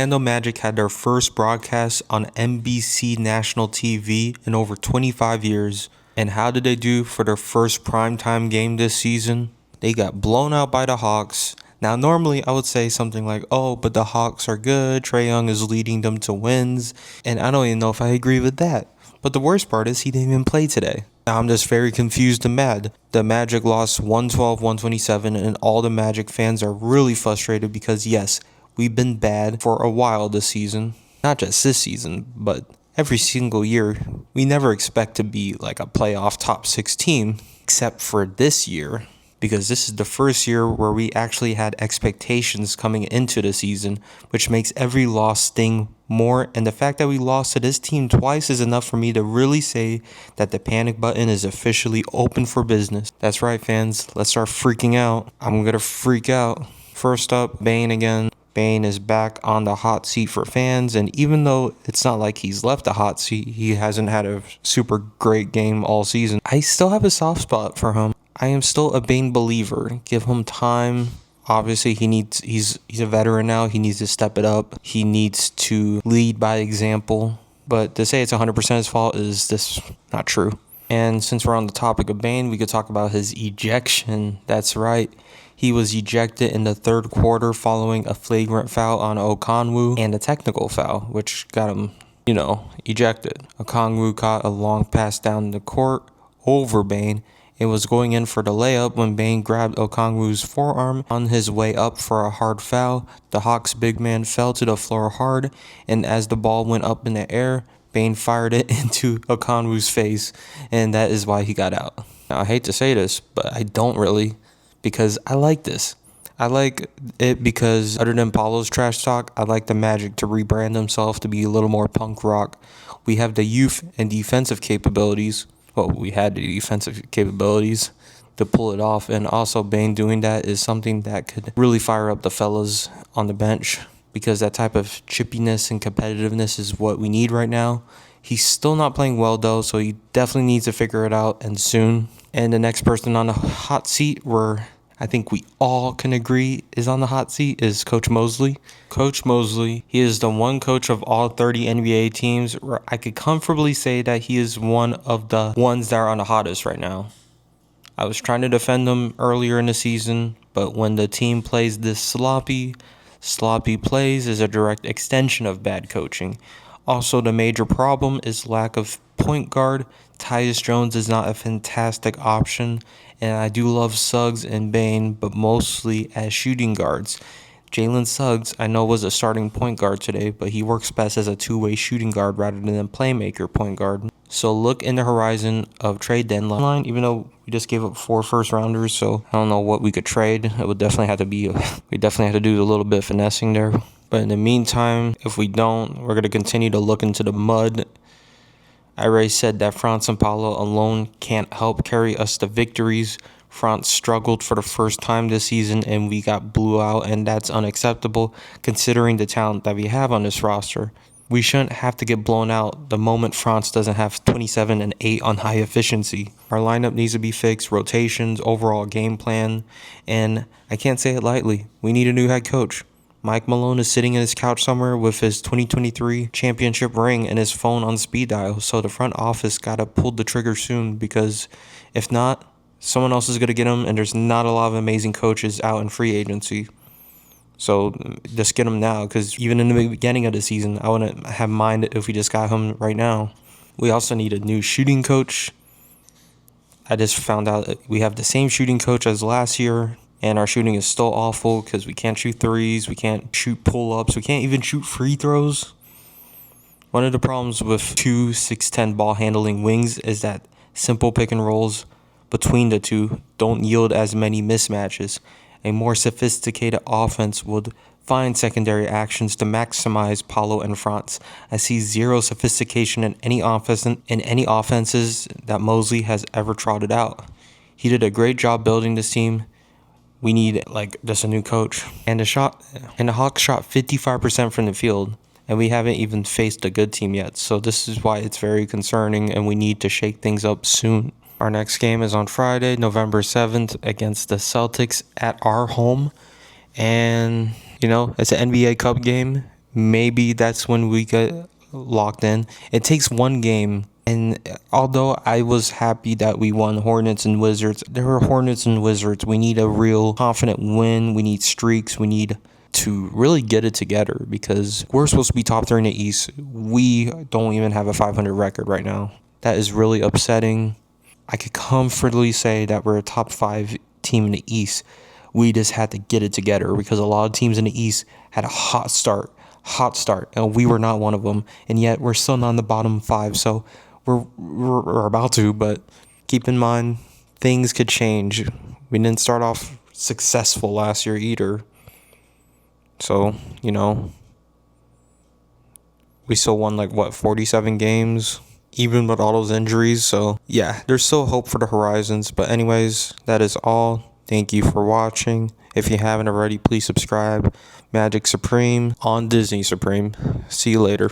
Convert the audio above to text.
Orlando Magic had their first broadcast on NBC national TV in over 25 years. And how did they do for their first primetime game this season? They got blown out by the Hawks. Now, normally I would say something like, oh, but the Hawks are good. Trae Young is leading them to wins. And I don't even know if I agree with that. But the worst part is he didn't even play today. Now I'm just very confused and mad. The Magic lost 112-127, and all the Magic fans are really frustrated because, yes, we've been bad for a while this season. Not just this season, but every single year. We never expect to be like a playoff top 6 team, except for this year. Because this is the first year where we actually had expectations coming into the season, which makes every loss sting more. And the fact that we lost to this team twice is enough for me to really say that the panic button is officially open for business. That's right, fans. Let's start freaking out. I'm going to freak out. First up, Bane again. Bane is back on the hot seat for fans, and even though it's not like he's left the hot seat, he hasn't had a super great game all season, I still have a soft spot for him. I am still a Bane believer. Give him time. Obviously, he's a veteran now. He needs to step it up. He needs to lead by example. But to say it's 100% his fault is just not true. And since we're on the topic of Bane, we could talk about his ejection. That's right. He was ejected in the third quarter following a flagrant foul on Okongwu and a technical foul, which got him, ejected. Okongwu caught a long pass down the court over Bane. It was going in for the layup when Bane grabbed Okongwu's forearm on his way up for a hard foul. The Hawks' big man fell to the floor hard, and as the ball went up in the air, Bane fired it into Okongwu's face, and that is why he got out. Now, I hate to say this, but I don't really, because I like this. I like it because, other than Paolo's trash talk, I like the Magic to rebrand themselves to be a little more punk rock. We have the youth and defensive capabilities. Well, we had the defensive capabilities to pull it off, and also Bane doing that is something that could really fire up the fellas on the bench, because that type of chippiness and competitiveness is what we need right now. He's still not playing well, though, so he definitely needs to figure it out, and soon. And the next person on the hot seat, where I think we all can agree is on the hot seat, is Coach Mosley. Coach Mosley, he is the one coach of all 30 NBA teams where I could comfortably say that he is one of the ones that are on the hottest right now. I was trying to defend him earlier in the season, but when the team plays this sloppy plays is a direct extension of bad coaching. Also, the major problem is lack of point guard. Tyus Jones is not a fantastic option, and I do love Suggs and Bane, but mostly as shooting guards. Jalen Suggs, I know, was a starting point guard today, but he works best as a two-way shooting guard rather than a playmaker point guard. So look in the horizon of trade deadline, even though we just gave up 4 first-rounders, so I don't know what we could trade. It would definitely have to we definitely have to do a little bit of finessing there. But in the meantime, if we don't, we're going to continue to look into the mud. I already said that Franz and Paolo alone can't help carry us to victories. Franz struggled for the first time this season, and we got blew out, and that's unacceptable considering the talent that we have on this roster. We shouldn't have to get blown out the moment Franz doesn't have 27 and 8 on high efficiency. Our lineup needs to be fixed, rotations, overall game plan, and I can't say it lightly. We need a new head coach. Mike Malone is sitting in his couch somewhere with his 2023 championship ring and his phone on speed dial, so the front office gotta pull the trigger soon, because if not, someone else is gonna get him, and there's not a lot of amazing coaches out in free agency. So just get him now, because even in the beginning of the season, I wouldn't have minded if we just got him right now. We also need a new shooting coach. I just found out that we have the same shooting coach as last year, and our shooting is still awful because we can't shoot threes, we can't shoot pull-ups, we can't even shoot free throws. One of the problems with 2 6'10" ball handling wings is that simple pick and rolls between the two don't yield as many mismatches. A more sophisticated offense would find secondary actions to maximize Paolo and Franz. I see zero sophistication in any offenses that Mosley has ever trotted out. He did a great job building this team. We need just a new coach. And the Hawks shot 55% from the field, and we haven't even faced a good team yet. So this is why it's very concerning, and we need to shake things up soon. Our next game is on Friday, November 7th, against the Celtics at our home. And, it's an NBA Cup game. maybe that's when we get locked in. It takes one game. And although I was happy that we won Hornets and Wizards, there were Hornets and Wizards. We need a real confident win. We need streaks. We need to really get it together because we're supposed to be top 3 in the East. We don't even have a 500 record right now. That is really upsetting. I could comfortably say that we're a top 5 team in the East. We just had to get it together because a lot of teams in the East had a hot start, and we were not one of them. And yet we're still not in the bottom 5, so we're about to. But keep in mind, things could change. We didn't start off successful last year either. So, we still won 47 games, even with all those injuries. So, yeah, there's still hope for the Horizons. But anyways, that is all. Thank you for watching. If you haven't already, please subscribe. Magic Supreme on Disney Supreme. See you later.